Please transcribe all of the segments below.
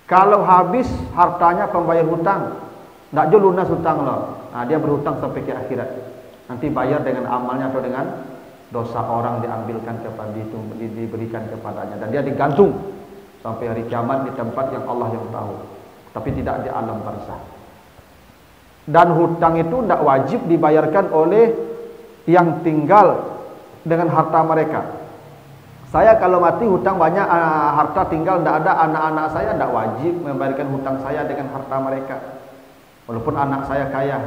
Kalau habis hartanya pembayar hutang, tidak juga lunas hutang loh. Nah, dia berhutang sampai ke akhirat. Nanti bayar dengan amalnya atau dengan dosa orang diambilkan kepada itu, diberikan kepadanya, dan dia digantung sampai hari kiamat di tempat yang Allah yang tahu, tapi tidak di alam barzah. Dan hutang itu tidak wajib dibayarkan oleh yang tinggal dengan harta mereka. Saya kalau mati hutang banyak, harta tinggal tidak ada, anak-anak saya tidak wajib membayarkan hutang saya dengan harta mereka. Walaupun anak saya kaya,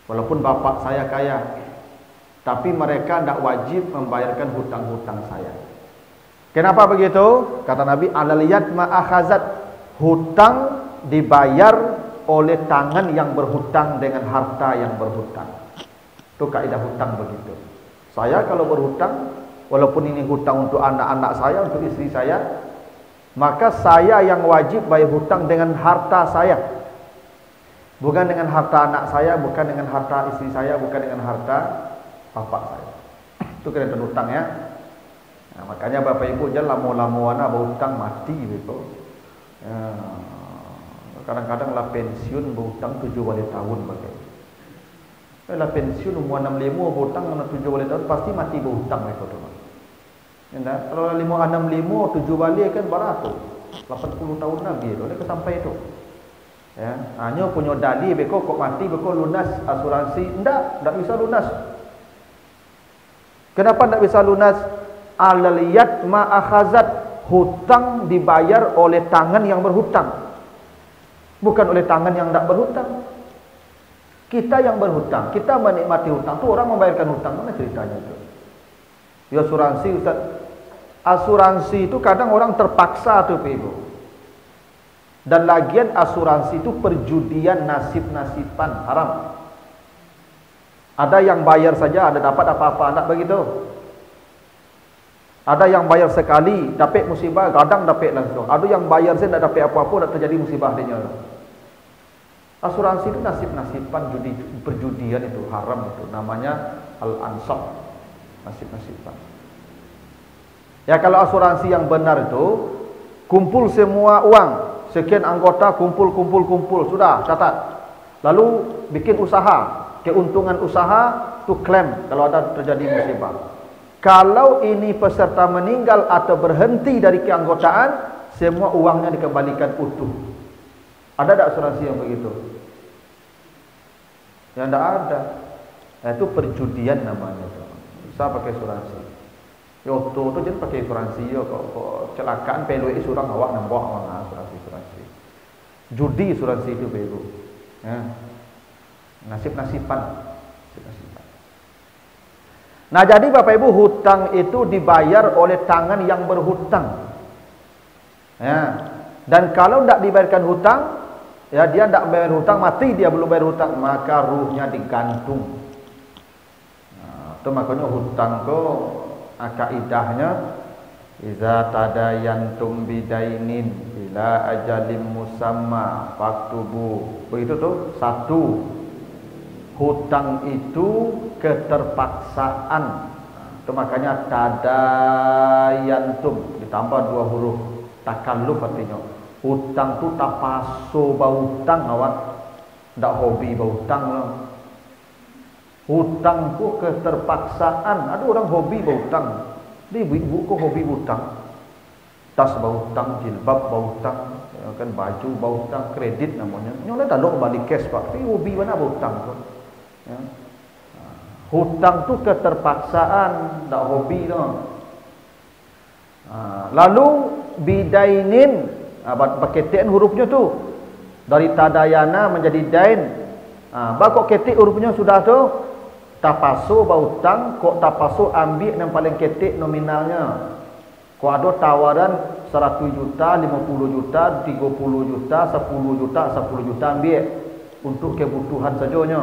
walaupun bapak saya kaya, tapi mereka tidak wajib membayarkan hutang-hutang saya. Kenapa begitu? Kata Nabi, alal yad ma akhazat, hutang dibayar oleh tangan yang berhutang dengan harta yang berhutang. Itu kaidah hutang begitu. Saya kalau berhutang, walaupun ini hutang untuk anak-anak saya, untuk istri saya, maka saya yang wajib bayar hutang dengan harta saya, bukan dengan harta anak saya, bukan dengan harta istri saya, bukan dengan harta bapak saya. Itu kena hutang ya. Nah, makanya bapak ibu jangan lama-lama berhutang mati begitu. Ya, kadang-kadang lah pensiun berhutang 7 tahun bagai. Lah pensiun umur 65 berhutang 7 tahun pasti mati berhutang mereka tu. Ya, kalau 65 7 kan beratus 80 tahun lagi tu dia sampai itu. Ya, hanya punya dali beko kok mati beko lunas asuransi ndak bisa lunas. Kenapa ndak bisa lunas? Alal yad ma akhazat, hutang dibayar oleh tangan yang berhutang, bukan oleh tangan yang tidak berhutang. Kita yang berhutang, kita menikmati hutang tu, orang membayarkan hutang, mana ceritanya itu? Ya asuransi Ustaz. Asuransi itu kadang orang terpaksa tu Ibu. Dan lagian asuransi itu perjudian, nasib-nasiban, haram. Ada yang bayar saja ada dapat apa-apa, tak begitu? Ada yang bayar sekali dapat musibah, kadang dapat langsung. Ada yang bayar saja tak dapat apa-apa, tak terjadi musibah dia. Asuransi itu nasib-nasiban, perjudian itu haram, itu namanya al-ansab, nasib-nasiban. Ya kalau asuransi yang benar itu kumpul semua uang, sekian anggota kumpul, sudah catat. Lalu bikin usaha, keuntungan usaha tu klaim kalau ada terjadi musibah. Kalau ini peserta meninggal atau berhenti dari keanggotaan, semua uangnya dikembalikan utuh. Ada tak asuransi yang begitu? Ya tidak ada. Nah, itu perjudian namanya. Bisa pakai asuransi. Yo tu jangan pakai asuransi yo kok celakaan peloi surang awak nambah awak asuransi. Judi asuransi itu Ibu. Ya. Nasib-nasiban. Nah jadi Bapak Ibu, hutang itu dibayar oleh tangan yang berhutang. Ya. Dan kalau tidak dibayarkan hutang, ya dia tidak bayar hutang, mati dia belum bayar hutang, maka ruhnya digantung. Nah, itu makanya hutang itu kaidahnya iza tadayantum bidainin ila ajalim musamma faktubu. Begitu tuh. Satu, hutang itu keterpaksaan. Itu makanya tadayantum ditambah 2 huruf takalluf, artinya hutang tu tapaso bautang awak, ndak hobi bautang lah. Hutang tu keterpaksaan. Ada orang hobi bautang. Dia ibu kok hobi hutang. Tas bautang, jilbab bautang, ya kan baju bautang, kredit namanya. Nyonya tak dok balik cash Pak. Tapi hobi mana bautang tu. Ya. Hutang tu keterpaksaan, ndak hobi tu. Lalu bidainin, pakai t hurufnya tu dari tadayana menjadi dain. Kok ketik hurufnya sudah tu tapaso bautang, kok tapaso ambil yang paling ketik nominalnya. Kok ada tawaran 100 juta, 50 juta, 30 juta, 10 juta, 10 juta ambil untuk kebutuhan sajanya.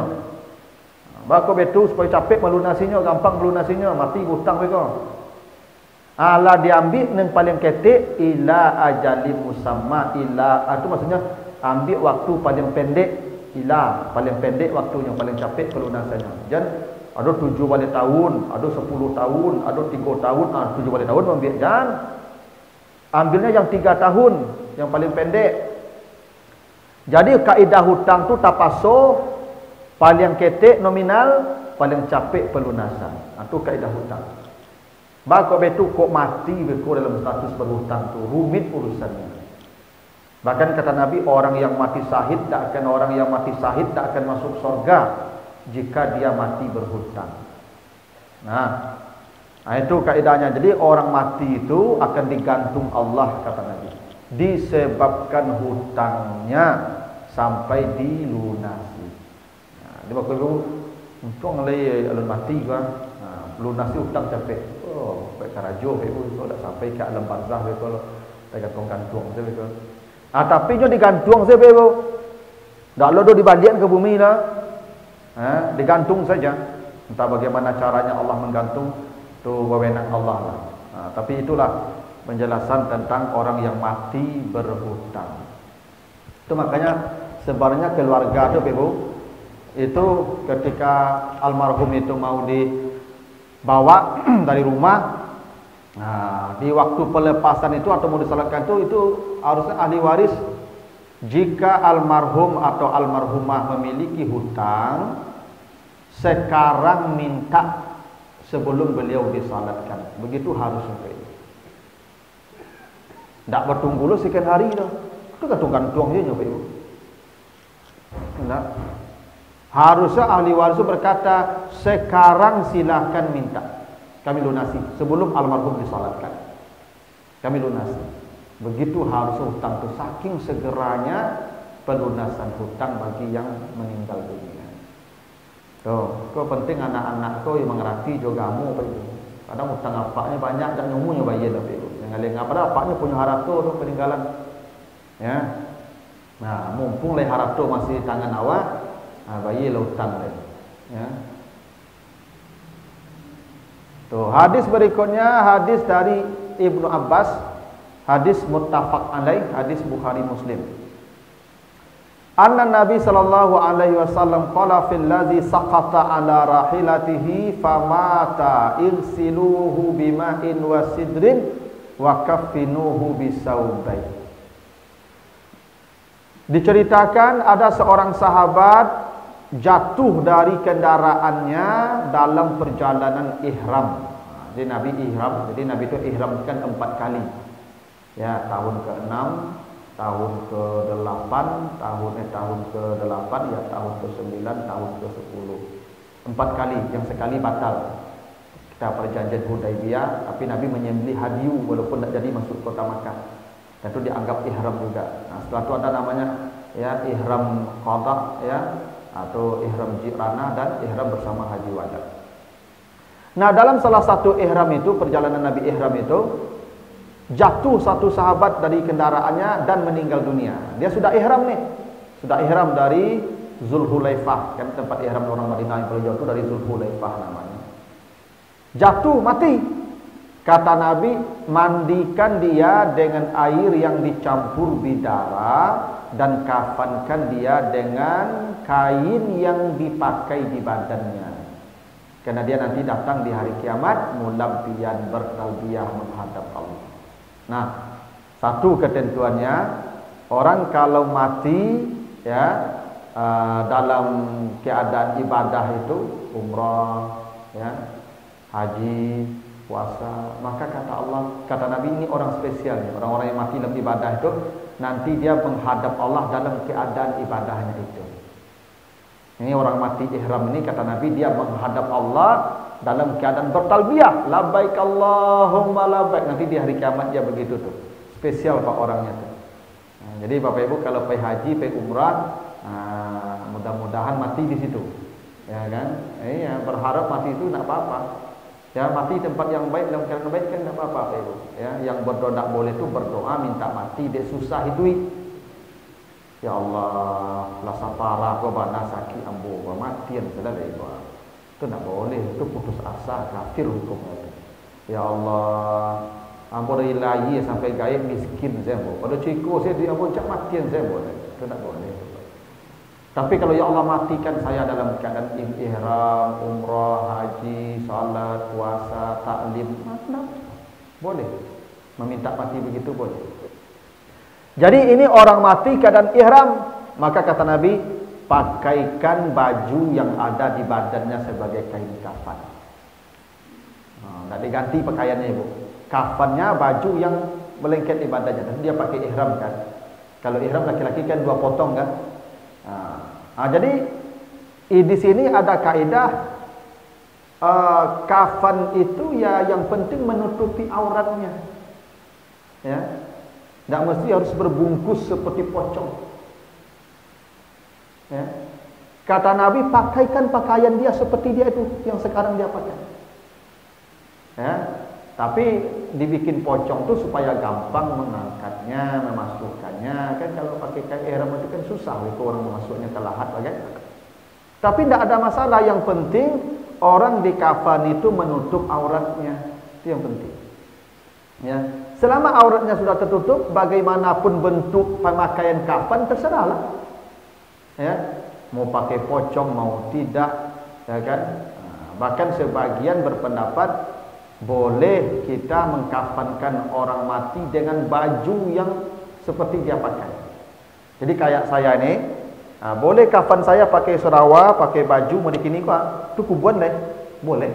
Bako betul supaya capek melunasinya, gampang melunasinya, mati hutang mereka. Ala diambil yang paling ketik ila ajalim musamma, ila itu maksudnya ambil waktu paling pendek, ila paling pendek waktunya, paling capek pelunasannya. Jangan ada 7 tahun, ada 10 tahun, ada 3 tahun, 7 tahun ambil. Jangan ambilnya yang 3 tahun, yang paling pendek. Jadi kaidah hutang tu tapaso, paling ketek nominal, paling capek pelunasan. Itu kaidah hutang. Bako betu kok mati beko dalam status berhutang tu rumit urusannya. Bahkan kata Nabi, orang yang mati syahid tak akan masuk surga jika dia mati berhutang. Nah, itu kaidahnya. Jadi orang mati itu akan digantung Allah kata Nabi. Disebabkan hutangnya sampai dilunasi. Nah, dia bakal untung le alun mati kan. Nah, lunasi hutang capek. Oh, baik karajo itu tak sampai ke alam barzah betul. Tak gantung saya betul. Tapi nyo digantung saya betul. Tak lodo dibalian ke bumi lah. Digantung saja. Entah bagaimana caranya Allah menggantung, itu wewenang Allah lah. Tapi itulah penjelasan tentang orang yang mati berhutang. Itu makanya sebenarnya keluarga itu Ibu, itu ketika almarhum itu mau dibawa dari rumah, di waktu pelepasan itu atau mau disalatkan itu harusnya ahli waris, jika almarhum atau almarhumah memiliki hutang, sekarang minta sebelum beliau disalatkan. Begitu harusnya. Tak bertunggu lu sekian hari dah. Itu gantung-gantung je Ibu. Nah, harusnya ahli waris berkata, sekarang silakan minta. Kami lunasi sebelum almarhum disalatkan. Kami lunasi. Begitu harusnya hutang itu, saking segeranya pelunasan hutang bagi yang meninggal dunia. Tuh, kau penting anak-anak kau yang mengerti juga kamu apa itu. Kadang hutang apaknya banyak dan nyomunya bayar tapi itu. Yang lain apa apaknya punya harato tu peninggalan. Ya. Nah, mumpung le harato masih di tangan awak, bayar hutang le. Ya. Tuh, hadis berikutnya hadis dari Ibnu Abbas, hadis muttafaq alaih, hadis Bukhari Muslim. Anna Nabi sallallahu alaihi wasallam qala fil ladzi saqata ala rahilatihi famata irsiluhu bima'in wa sidrin wa kaffinuhu bisaubain. Diceritakan ada seorang sahabat jatuh dari kendaraannya dalam perjalanan ihram. Jadi Nabi ihram, jadi Nabi itu ihramkan 4 kali. Ya, tahun ke-6, tahun ke-8, tahun ke-8, ya tahun ke-9, tahun ke-10. 4 kali, yang sekali batal. Kita perjanjian Hudaibiyah, tapi Nabi menyembelih hadiu walaupun tak jadi masuk kota Makkah. Dan itu dianggap ihram juga. Nah, setelah itu ada namanya ya ihram qada ya, atau ihram jirana dan ihram bersama haji wada. Nah, dalam salah satu ihram itu, perjalanan Nabi ihram itu, jatuh satu sahabat dari kendaraannya dan meninggal dunia. Dia sudah ihram nih. Sudah ihram dari Zulhulaifah. Kan tempat ihram orang Madinah yang paling jauh itu dari Zulhulaifah namanya. Jatuh, mati. Kata Nabi, mandikan dia dengan air yang dicampur bidara dan kafankan dia dengan kain yang dipakai di badannya. Karena dia nanti datang di hari kiamat mulabbiyan bertalbiyah menghadap Allah. Nah, satu ketentuannya, orang kalau mati ya dalam keadaan ibadah itu umrah, ya, haji, puasa, maka kata Allah, kata Nabi, ini orang spesial, orang-orang yang mati dalam ibadah itu nanti dia menghadap Allah dalam keadaan ibadahnya itu. Ini orang mati ihram ini kata Nabi dia menghadap Allah dalam keadaan bertalbiyah, labbaik Allahumma labbaik. Nanti di hari kiamat dia begitu tuh. Spesial pak orangnya tuh. Nah, jadi Bapak Ibu kalau pergi haji, pergi umrah, mudah-mudahan mati di situ. Ya kan? Iya, berharap mati itu enggak apa-apa. Ya, mati tempat yang baik, dalam keadaan baik kan enggak apa-apa Bapak Ibu. Ya, yang berdoa enggak boleh itu berdoa minta mati, dia susah hidup. Ya Allah, la sapara ko bana sakit ambo matian sudah dari itu. Itu enggak boleh, itu putus asa, kafir hukumnya itu. Ya Allah, ambo ilahi sampai gaib miskin saya mau. Pada ciko saya dia ambo cak matian saya boleh. Itu enggak boleh. Tapi kalau ya Allah matikan saya dalam keadaan ihram, umrah, haji, salat, puasa, taklim, boleh. Meminta mati begitu boleh. Jadi ini orang mati keadaan ihram, maka kata Nabi, pakaikan baju yang ada di badannya sebagai kain kafan. Tidak diganti pakaiannya ibu. Kafannya baju yang melengket di badannya. Dan dia pakai ihram kan. Kalau ihram laki-laki kan 2 potong kan. Jadi di sini ada kaidah kafan itu ya yang penting menutupi auratnya. Ya. Tidak mesti harus berbungkus seperti pocong. Ya. Kata Nabi, pakaikan pakaian dia seperti dia itu yang sekarang dia pakai. Ya. Tapi dibikin pocong tuh supaya gampang mengangkatnya, memasukkannya. Kan kalau pakai kain ihram itu kan susah itu orang memasuknya ke lahat, bagaimana? Tapi tidak ada masalah. Yang penting orang di kafan itu menutup auratnya, itu yang penting. Ya, selama auratnya sudah tertutup, bagaimanapun bentuk pemakaian kafan terserahlah. Ya, mau pakai pocong mau tidak, ya kan? Bahkan sebagian berpendapat boleh kita mengkafankan orang mati dengan baju yang seperti dia pakai. Jadi kayak saya ini, boleh kafan saya pakai serawa, pakai baju mau dikini kok, itu kubuan deh, boleh.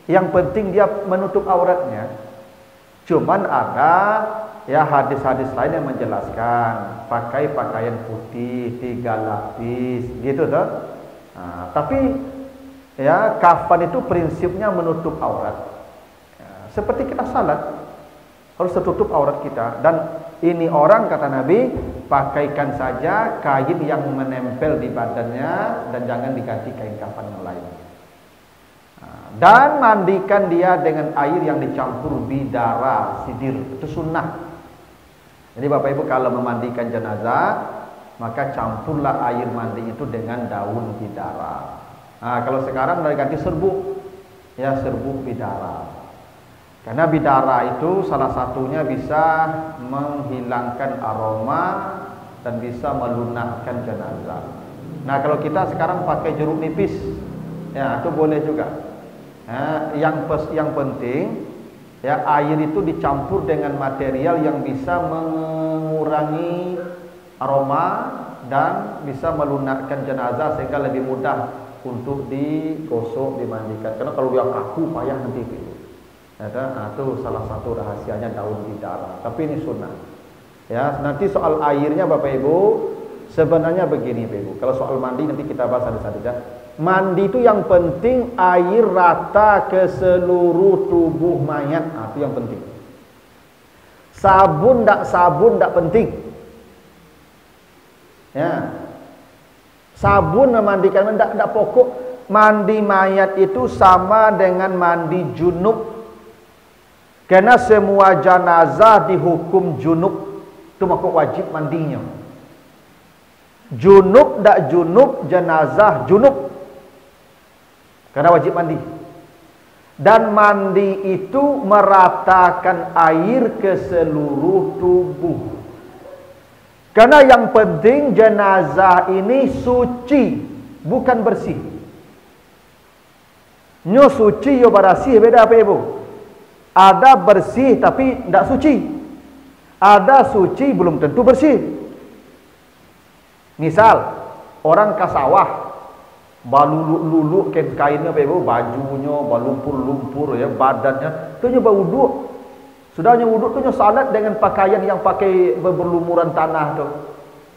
Yang penting dia menutup auratnya. Cuman ada ya hadis-hadis lain yang menjelaskan pakai pakaian putih 3 lapis gitu toh. Tapi ya kafan itu prinsipnya menutup aurat. Seperti kita salat harus tertutup aurat kita. Dan ini orang kata Nabi, pakaikan saja kain yang menempel di badannya dan jangan diganti kain kafan yang lain. Dan mandikan dia dengan air yang dicampur bidara, sidir. Itu sunnah. Jadi Bapak Ibu kalau memandikan jenazah, maka campurlah air mandi itu dengan daun bidara. Kalau sekarang udah ganti serbuk, ya serbuk bidara. Karena bidara itu salah satunya bisa menghilangkan aroma dan bisa melunakkan jenazah. Nah kalau kita sekarang pakai jeruk nipis, ya itu boleh juga. Yang penting ya air itu dicampur dengan material yang bisa mengurangi aroma dan bisa melunakkan jenazah sehingga lebih mudah untuk digosok, dimandikan. Karena kalau dia kaku payah nanti itu. Itu salah satu rahasianya daun bidara. Tapi ini sunnah. Ya, nanti soal airnya Bapak Ibu sebenarnya begini Bapak Ibu. Kalau soal mandi nanti kita bahas saja. Mandi itu yang penting air rata ke seluruh tubuh mayat. Itu yang penting. Sabun tak penting. Ya. Sabun memandikan tak pokok. Mandi mayat itu sama dengan mandi junub. Karena semua jenazah dihukum junub. Itu maka wajib mandinya. Junub tak junub, jenazah junub. Karena wajib mandi. Dan mandi itu meratakan air ke seluruh tubuh. Karena yang penting jenazah ini suci, bukan bersih. Nyo suci yo barasih beda apa Ibu? Ada bersih tapi tidak suci. Ada suci belum tentu bersih. Misal orang ke sawah baluluk-luluk kainnya Ibu, bajunya balumpur-lumpur ya, badannya tu nyoba wuduk. Sudahnya wuduk tu nyoba salat dengan pakaian yang pakai berlumuran tanah tu.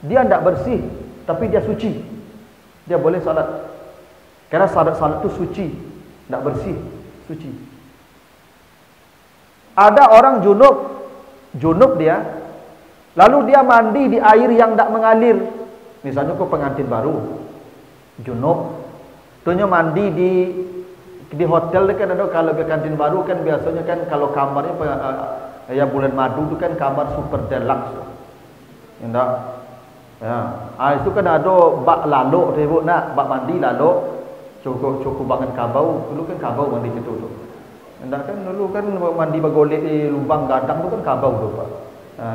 Dia tidak bersih tapi dia suci. Dia boleh salat. Karena salat tu suci, tidak bersih, suci. Ada orang junub dia, lalu dia mandi di air yang tidak mengalir. Misalnya ke pengantin baru, junub, tunya mandi di hotel kan ada. Kalau pengantin baru kan biasanya kan kalau kamarnya ya bulan madu itu kan kamar super deluxe, enggak? Ya, itu kan ada bak lalu, Ibu nak bak mandi lalu, cukup banget kabau. Dulu kan kabau mandi situ tu. Enggak kan dulu kan mandi bagolek di lubang gadang tu kan kabau tu Pak.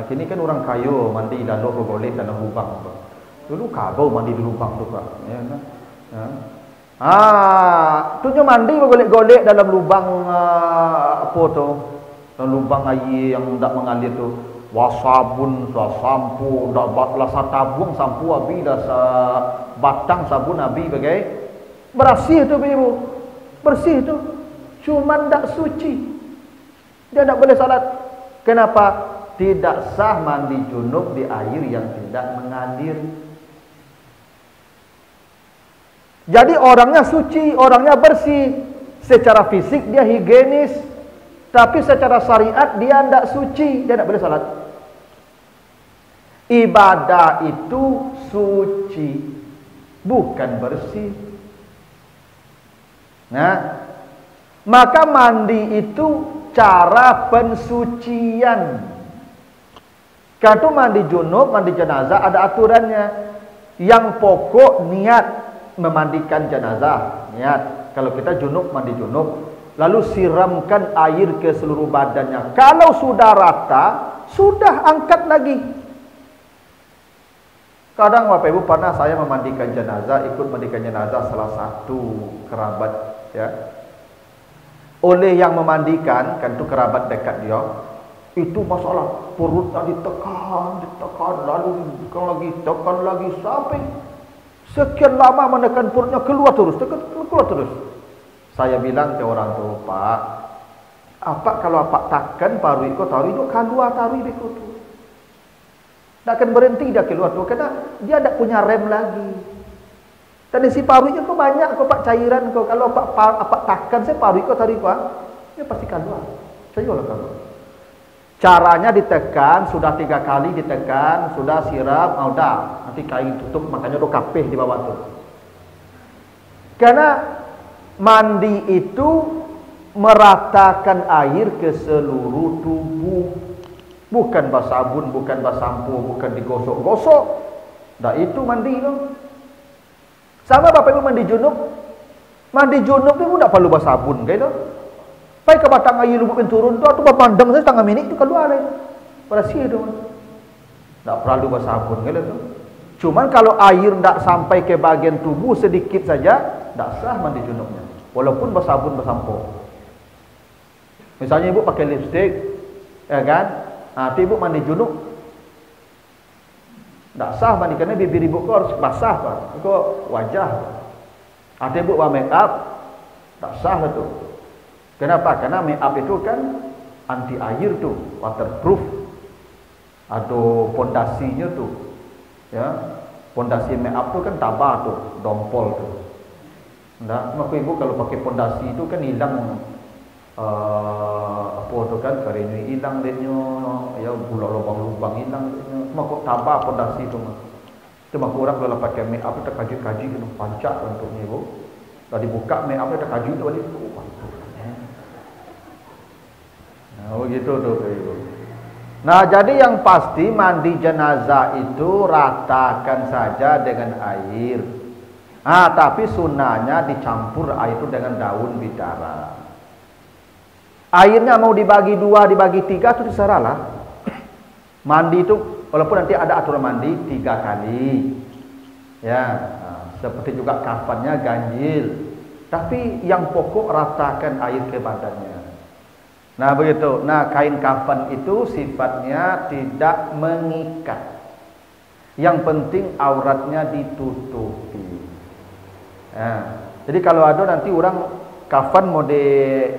Kini kan orang kayu mandi lalu bagolek dalam lubang Pak. Dulu kabau mandi di lubang tu Pak. Ya kan. Tunya mandi bagolek-golek dalam lubang apa tu? Dalam lubang air yang tak mengalir tu. wasabun, sampo, dak batlah satabung sampo abi dah batang sabun abi bagai bersih tu ibu. Bersih tu. Cuman dak suci. Dia tak boleh salat. Kenapa? Tidak sah mandi junub di air yang tidak mengalir. Jadi orangnya suci, orangnya bersih. Secara fisik dia higienis, tapi secara syariat dia tidak suci, dia tidak boleh salat. Ibadah itu suci, bukan bersih. Nah, maka mandi itu cara pensucian. Kalau mandi junub, mandi jenazah ada aturannya. Yang pokok niat memandikan jenazah, niat. Kalau kita junub, mandi junub, lalu siramkan air ke seluruh badannya. Kalau sudah rata, sudah angkat lagi. Kadang Bapak Ibu pernah saya memandikan jenazah, ikut memandikan jenazah salah satu kerabat, ya. Oleh yang memandikan, kan itu kerabat dekat dia, itu masalah perutnya ditekan, lalu tekan lagi sampai sekian lama menekan perutnya keluar terus, keluar terus. Saya bilang ke orang tua, Pak, apa kalau apa takkan paru iko taruh itu keluar taruh iko tu. Tak akan berhenti dia keluar tu karena dia tak punya rem lagi. Dan isi parunya kau banyak kau pak cairan kau. Kalau apa takkan saya paru iko taruh iko, dia pasti keluar. Saya lah kalau. Caranya ditekan, sudah 3 kali ditekan, sudah siram, udah nanti kain tutup, makanya do kapeh di bawah tu. Karena mandi itu meratakan air ke seluruh tubuh, bukan basabun, bukan basampo, bukan digosok-gosok. Dah itu mandi tu. Sama Bapak Ibu mandi junub tu tak perlu basabun, kayak tu. Pai ke batang air lubuk turun tu atau memandang saya setengah minit tu keluar lagi. Bersih tu. Tak perlu bersabun gitu tu. Cuman kalau air tak sampai ke bagian tubuh sedikit saja, tak sah mandi junubnya. Walaupun bersabun bersampo. Misalnya ibu pakai lipstik, ya kan? Nanti ibu mandi junub, tak sah mandi karena bibir ibu kau harus basah kan? Kau wajah. Nanti ibu pakai make up, tak sah tu. Kenapa? Karena make up itu kan anti air tu, waterproof. Atau pondasinya tu, ya, pondasi make up tu kan tabah tu, dompol tu. Nah, maka ibu kalau pakai pondasi itu kan hilang apa tu kan karennya hilang denyo, ya bulat lubang-lubang hilang denyo. Maka tabah pondasi tu mah. Cuma orang kalau pakai make up itu kaji-kaji kena pancak untuknya ibu. Kalau dibuka make up itu kaji tu balik. Nah, begitu tuh ibu. Nah, jadi yang pasti mandi jenazah itu ratakan saja dengan air. Tapi sunnahnya dicampur air itu dengan daun bidara. Airnya mau dibagi 2, dibagi 3 itu terserahlah. Mandi itu walaupun nanti ada aturan mandi 3 kali. Ya, seperti juga kafannya ganjil. Tapi yang pokok ratakan air ke badannya. Nah begitu. Nah kain kafan itu sifatnya tidak mengikat. Yang penting auratnya ditutupi. Nah, jadi kalau ada nanti orang kafan mode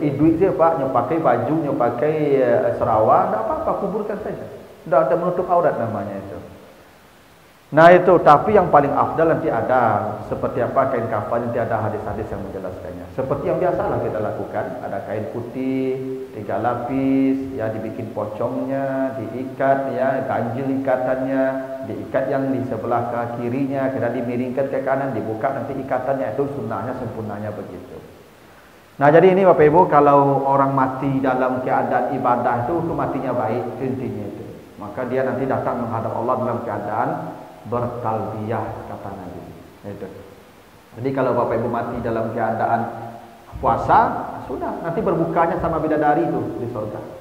idui dia Pak, pakai baju, pakai serawa, tidak apa-apa, kuburkan saja. Tidak ada menutup aurat namanya itu. Nah itu, tapi yang paling afdal nanti ada seperti apa kain kafan, nanti ada hadis-hadis yang menjelaskannya. Seperti yang biasalah kita lakukan, ada kain putih 3 lapis, ya dibikin pocongnya, diikat, ya ganjil ikatannya, diikat yang di sebelah ke kirinya, kena dimiringkan ke kanan, dibuka nanti ikatannya, itu sunnahnya sempurnanya begitu. Nah jadi ini Bapak Ibu, kalau orang mati dalam keadaan ibadah itu matinya baik, intinya itu. Maka dia nanti datang menghadap Allah dalam keadaan bertalbiyah kata Nabi. Itu. Jadi kalau Bapak Ibu mati dalam keadaan puasa, sudah nanti berbukanya sama bidadari itu di surga.